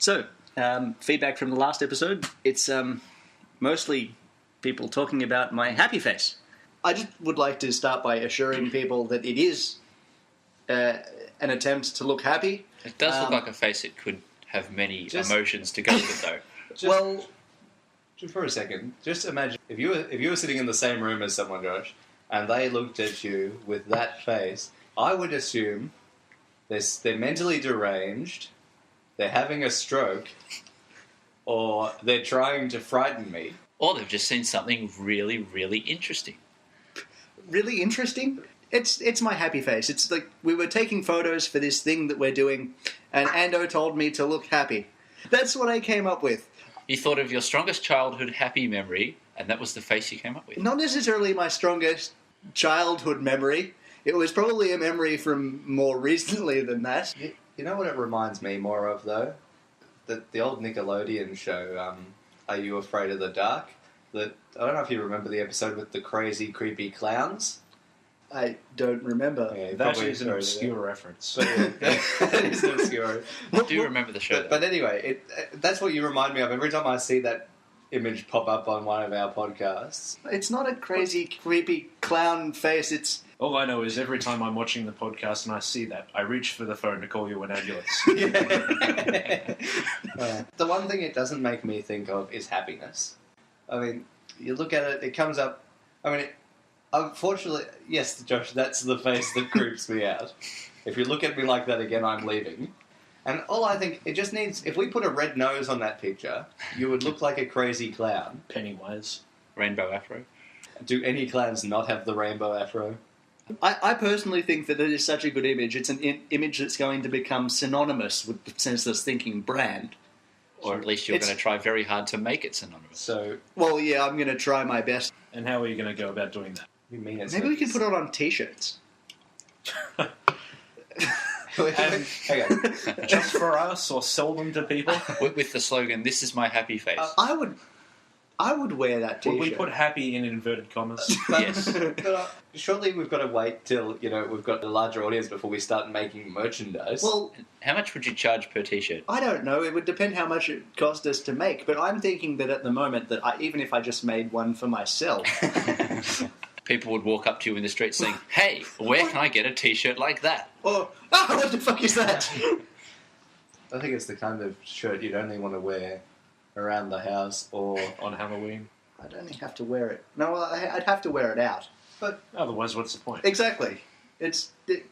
So, feedback from the last episode. It's mostly people talking about my happy face. I just would like to start by assuring people that it is an attempt to look happy. It does look like a face that could have many emotions to go with it, though. Just for a second, just imagine if you were sitting in the same room as someone, Josh, and they looked at you with that face. I would assume they're mentally deranged, they're having a stroke, or they're trying to frighten me. Or they've just seen something really, really interesting. Really interesting? It's my happy face. It's like we were taking photos for this thing that we're doing, and Ando told me to look happy. That's what I came up with. You thought of your strongest childhood happy memory, and that was the face you came up with. Not necessarily my strongest childhood memory. It was probably a memory from more recently than that. You know what it reminds me more of, though? The old Nickelodeon show, Are You Afraid of the Dark? I don't know if you remember the episode with the crazy, creepy clowns. I don't remember. Yeah, that is an obscure reference. That is obscure. I do remember the show. But anyway, that's what you remind me of. Every time I see that image pop up on one of our podcasts. It's not a crazy, creepy clown face. It's... All I know is every time I'm watching the podcast and I see that, I reach for the phone to call you an ambulance. The one thing it doesn't make me think of is happiness. I mean, you look at it, it comes up... I mean, unfortunately, yes, Josh, that's the face that creeps me out. If you look at me like that again, I'm leaving. And all I think, it just needs... If we put a red nose on that picture, you would look like a crazy clown. Pennywise. Rainbow afro. Do any clowns not have the rainbow afro? I personally think that it is such a good image. It's an image that's going to become synonymous with the Senseless Thinking brand. Or at least you're going to try very hard to make it synonymous. So, well, yeah, I'm going to try my best. And how are you going to go about doing that? You mean it's maybe we can put it on T-shirts. Hang on. Just for us, or sell them to people? With the slogan, "This is my happy face." I would wear that T-shirt. Would we put happy in inverted commas? Yes. But, surely we've got to wait till, we've got a larger audience before we start making merchandise. Well, how much would you charge per T-shirt? I don't know. It would depend how much it cost us to make. But I'm thinking that at the moment, that even if I just made one for myself... People would walk up to you in the street saying, "Hey, where can I get a T-shirt like that?" Or, "Oh, what the fuck is that?" I think it's the kind of shirt you'd only want to wear around the house or on Halloween. I'd only have to wear it. No, I'd have to wear it out. But otherwise, what's the point? Exactly. It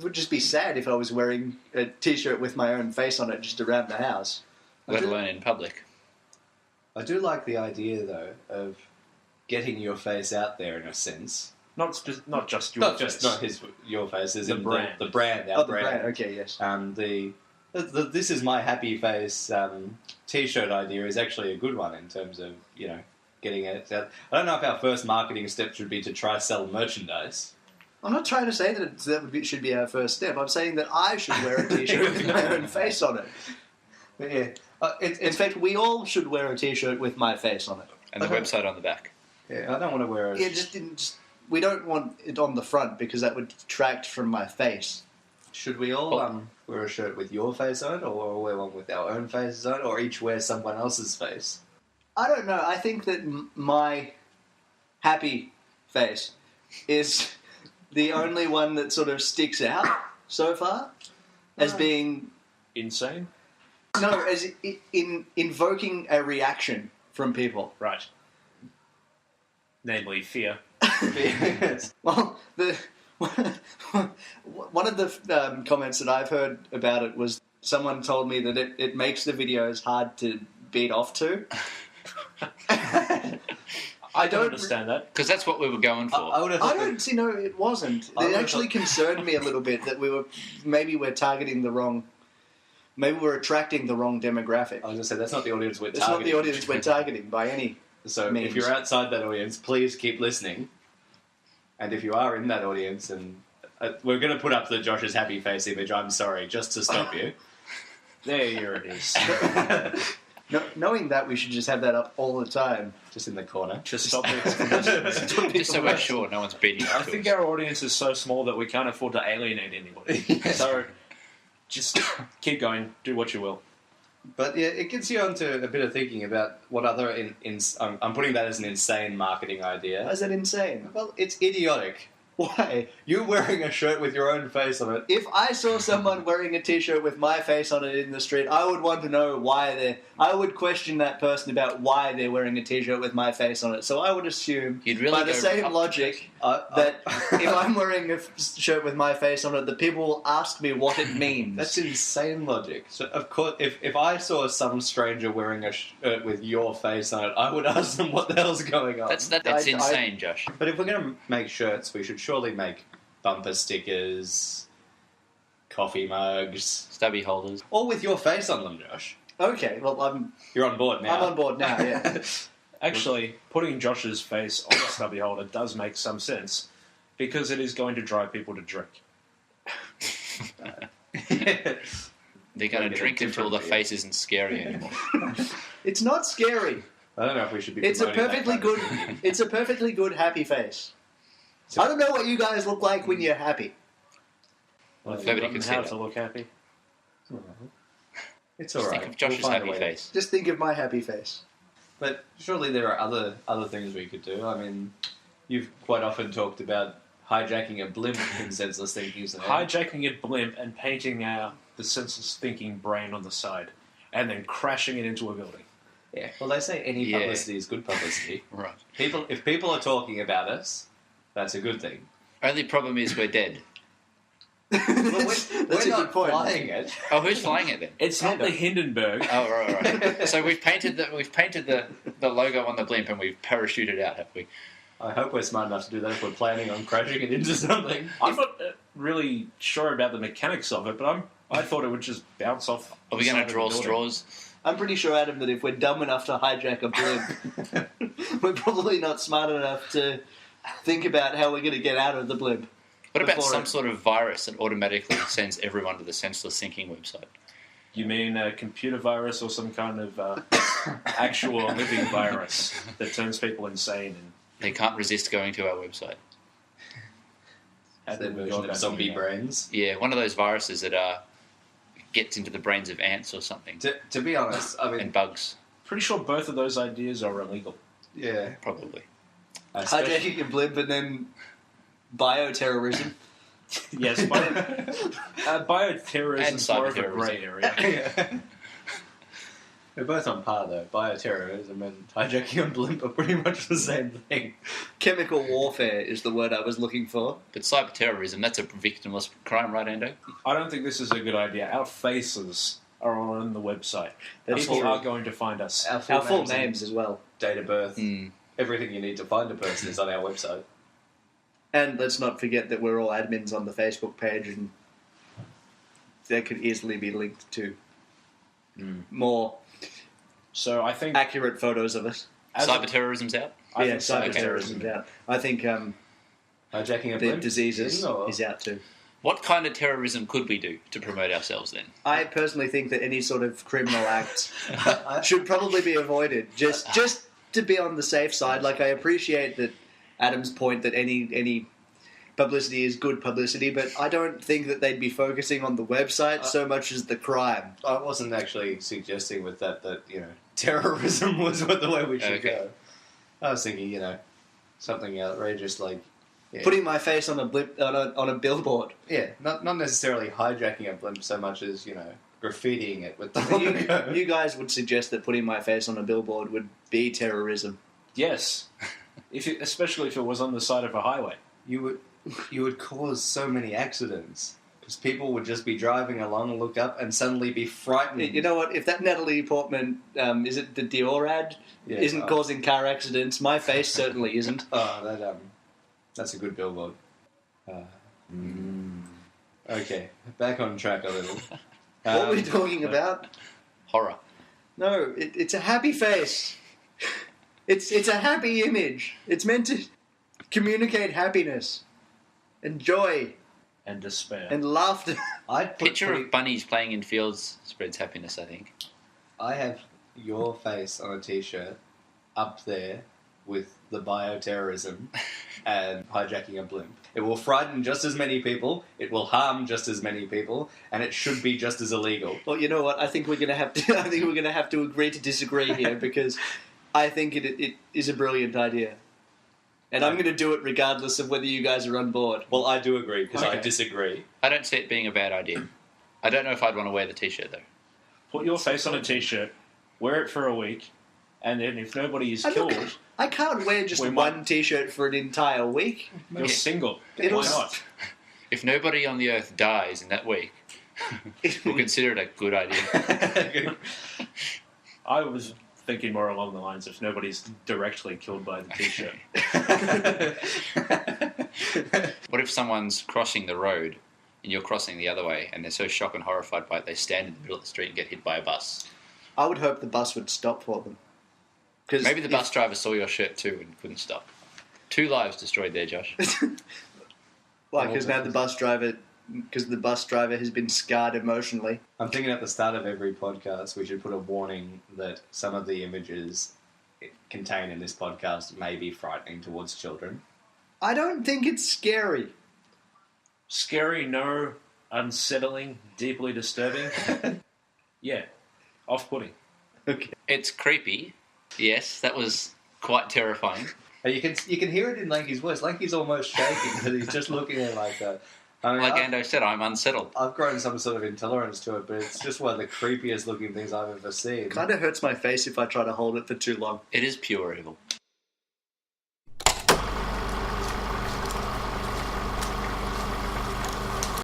would just be sad if I was wearing a T-shirt with my own face on it just around the house. Let alone in public. I do like the idea, though, of getting your face out there in a sense. Not just your face. Not your face, as the in brand. The brand, our brand. Okay, yes. The "This is my happy face" T-shirt idea is actually a good one in terms of, getting it out. I don't know if our first marketing step should be to try sell merchandise. I'm not trying to say that should be our first step. I'm saying that I should wear a T-shirt with my own face on it. But yeah. In fact, we all should wear a T-shirt with my face on it. And the website on the back. Yeah, I don't want to wear it. Yeah, we don't want it on the front because that would detract from my face. Should we all wear a shirt with your face on it, or wear one with our own faces on it, or each wear someone else's face? I don't know. I think that my happy face is the only one that sort of sticks out so far as being... insane? No, as in invoking a reaction from people. Right. Namely, fear. Well, one of the comments that I've heard about it was someone told me that it makes the videos hard to beat off to. I don't understand that. Because that's what we were going for. I don't see. No, it wasn't. It actually concerned me a little bit that we're targeting the wrong. Maybe we're attracting the wrong demographic. I was going to say, that's not the audience we're targeting. It's not the audience we're targeting by any means. If you're outside that audience, please keep listening. And if you are in that audience, and we're going to put up the Josh's happy face image, I'm sorry, just to stop you. There it is. Knowing that, we should just have that up all the time. Just in the corner. Just stop it. Just so we're sure no one's beating up I think our audience is so small that we can't afford to alienate anybody. So... just keep going. Do what you will. But yeah, it gets you onto a bit of thinking about what other... I'm putting that as an insane marketing idea. Is that insane? Well, it's idiotic. Why? You're wearing a shirt with your own face on it. If I saw someone wearing a t-shirt with my face on it in the street, I would want to know why they're... I would question that person about why they're wearing a t-shirt with my face on it. So I would assume, You'd really by the go same up- logic, that if I'm wearing a shirt with my face on it, the people will ask me what it means. That's insane logic. So, of course, if I saw some stranger wearing a shirt with your face on it, I would ask them what the hell's going on. That's I- insane, Josh. But if we're going to make shirts, we should surely make bumper stickers, coffee mugs, Stubby holders. all with your face on them, Josh. Okay, well, You're on board now. I'm on board now, yeah. Actually, putting Josh's face on a stubby holder does make some sense because it is going to drive people to drink. They're going Make to it drink until the different, face isn't scary anymore. It's not scary. I don't know if we should be It's a promoting that perfectly kind of good... thing. It's a perfectly good happy face. I don't know what you guys look like when you're happy. Well, if Nobody you've can gotten see how that. to look happy. It's Just alright. think of Josh's happy face. Just think of my happy face. But surely there are other things we could do. I mean, you've quite often talked about hijacking a blimp in Senseless Thinking. Hijacking a blimp and painting the senseless thinking brain on the side and then crashing it into a building. Yeah. Well, they say any Yeah. publicity is good publicity. Right. If people are talking about us, that's a good thing. Only problem is we're dead. That's we're a good not point. flying it. Oh, who's flying it then? It's not the Hindenburg. Oh, right. So we've painted the logo on the blimp and we've parachuted out, have we? I hope we're smart enough to do that if we're planning on crashing it into something. I'm not really sure about the mechanics of it, but I thought it would just bounce off. Are we the going side to of draw the building. straws? I'm pretty sure, Adam, that if we're dumb enough to hijack a blimp, we're probably not smart enough to think about how we're going to get out of the blimp. What about Before some it- sort of virus that automatically sends everyone to the Senseless Thinking website? You mean a computer virus or some kind of actual living virus that turns people insane? And They can't resist going to our website. That's their we go version about of zombie doing that? brains. Yeah, one of those viruses that gets into the brains of ants or something. To be honest, I mean, And bugs, Pretty sure both of those ideas are illegal. yeah. probably. Especially- Hijacking a blimp and then bio-terrorism. Yes, bio-terrorism And is more of a cyber-terrorism. grey area. Yeah. They're both on par though. Bioterrorism and hijacking a blimp are pretty much the same thing. Chemical warfare is the word I was looking for. But cyber terrorism, that's a victimless crime, right, Ando? I don't think this is a good idea. Our faces are on the website. That's People true. are going to find us. Our full and names as well. date of birth, Mm. everything you need to find a person is on our website. And let's not forget that we're all admins on the Facebook page, and that could easily be linked to more So I think accurate photos of us. as Cyber terrorism's out? I Yeah, think cyber okay. terrorism's out. I think Hijacking a the blimp diseases or- is out too. What kind of terrorism could we do to promote ourselves then? I personally think that any sort of criminal act should probably be avoided, just to be on the safe side. Like, I appreciate that Adam's point that any publicity is good publicity, but I don't think that they'd be focusing on the website so much as the crime. I wasn't actually suggesting with that terrorism was the way we should Okay. go. I was thinking, something outrageous like Putting my face on a blimp on a billboard. not necessarily hijacking a blimp so much as graffitiing it with the logo. You guys would suggest that putting my face on a billboard would be terrorism. yes, especially if it was on the side of a highway. You would cause so many accidents because people would just be driving along and look up and suddenly be frightened. You know what? If that Natalie Portman, is it the Dior ad, Yeah. isn't causing car accidents, my face certainly isn't. That's a good billboard. Okay, back on track a little. What are we talking about? Horror. No, it's a happy face. It's a happy image. It's meant to communicate happiness and joy And despair. and laughter. I'd Picture of bunnies playing in fields spreads happiness, I think. I have your face on a t-shirt up there with the bio-terrorism and hijacking a blimp. It will frighten just as many people, it will harm just as many people, and it should be just as illegal. Well, you know what? I think we're going to have to. I think we're going to have to agree to disagree here because I think it is a brilliant idea, and I'm going to do it regardless of whether you guys are on board. Well, I do agree because I Okay. disagree. I don't see it being a bad idea. I don't know if I'd want to wear the T-shirt, though. Put your face on a T-shirt, wear it for a week, and then if nobody is And killed, look, I can't wear just We one might- T-shirt for an entire week. you're single. It'll Why not? If nobody on the Earth dies in that week, we'll consider it a good idea. I was thinking more along the lines if nobody's directly killed by the T-shirt. What if someone's crossing the road and you're crossing the other way and they're so shocked and horrified by it, they stand in the middle of the street and get hit by a bus? I would hope the bus would stop for them. 'Cause Maybe the bus driver saw your shirt too and couldn't stop. 2 lives destroyed there, Josh. Why? Because now the bus driver has been scarred emotionally. I'm thinking at the start of every podcast we should put a warning that some of the images contained in this podcast may be frightening towards children. I don't think it's scary. Scary, no. Unsettling, deeply disturbing. Yeah. Off-putting. Okay. It's creepy. Yes, that was quite terrifying. And you can hear it in Lanky's voice. Lanky's almost shaking because he's just looking at it like that. I mean, Like Ando said, I'm unsettled. I've grown some sort of intolerance to it, but it's just one of the creepiest looking things I've ever seen. Kind of hurts my face if I try to hold it for too long. It is pure evil.